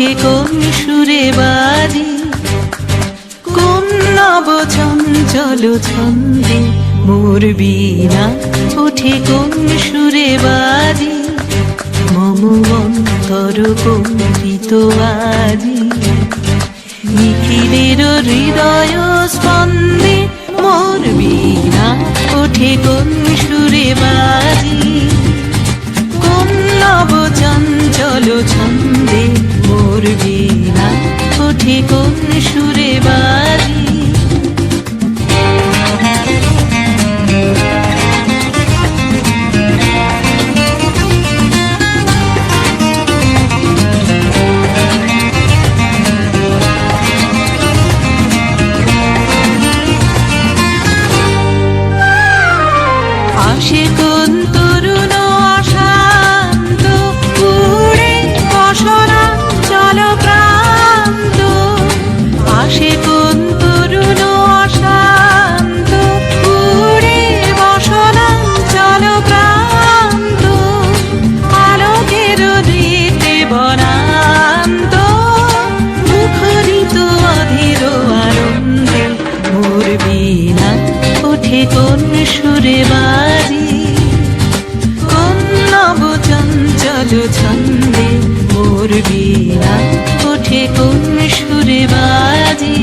ওঠে কোন সুরে বাজি, কোন নব চঞ্চল ছন্দে মোর বীণা ওঠে কোন সুরে বাজি, মম অন্তর কম্পিত আজি। নিখিলের হৃদয় স্পন্দে মোর বীণা ওঠে কোন সুরে বাজি, কোন নব চঞ্চল ছন্দে মোর বীণা ওঠে কোন সুরে বাজি। আসে কোন তরুণ অশান্ত উড়ে বসনা চল প্রান্ত, আসে কোন তরুণ অশান্ত উড়ে বসনা চল প্রান্ত, আলোকের দিতে বনান্ত মুখরিত অধীর আনন্দে মোর বীণা ওঠে কোন সুরে বাজি, কোন নব চঞ্চল ছন্দে মোর বীণা ওঠে কোন সুরে বাজি।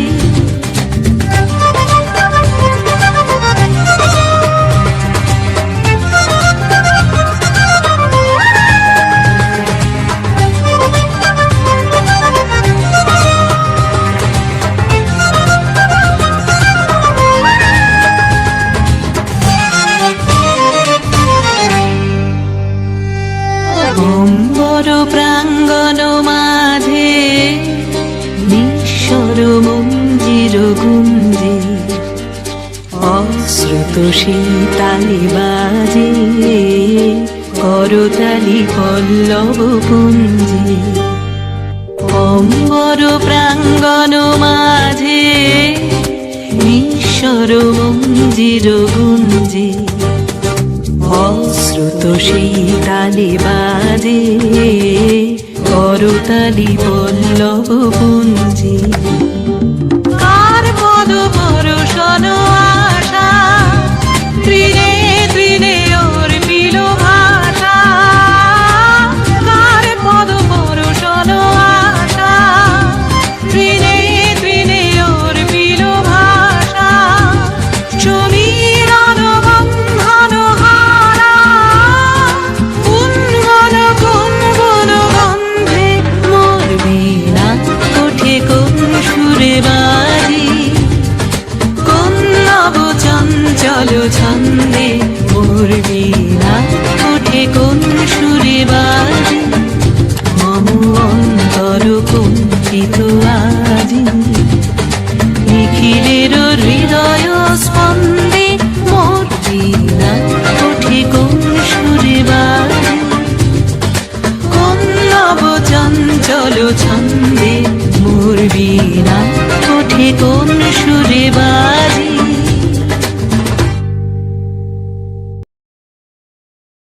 অম্বর প্রাঙ্গণ মাঝে নিঃস্বর মঞ্জির গুঞ্জে, অশ্রুত শীতালি বাজে করতালি পল্লব কুঞ্জে। অম্বর প্রাঙ্গণ মাঝে নিঃস্বর মঞ্জির গুঞ্জে, অশ্রুত শীতালি বাজে করতালি পল্লব পুঞ্জে। কার পদ পরশন আশা তৃণে তৃণে অর্পিল ভাষা, কার পদ পরশন আশা তৃণে তৃণে অর্পিল ভাষা, সমীরণ বন্ধন হারা কুঞ্জন কুঞ্জন গন্ধে মোর বীণা ওঠে কোন সুরে বাজি, কোন নব চঞ্চল ছন্দে মোর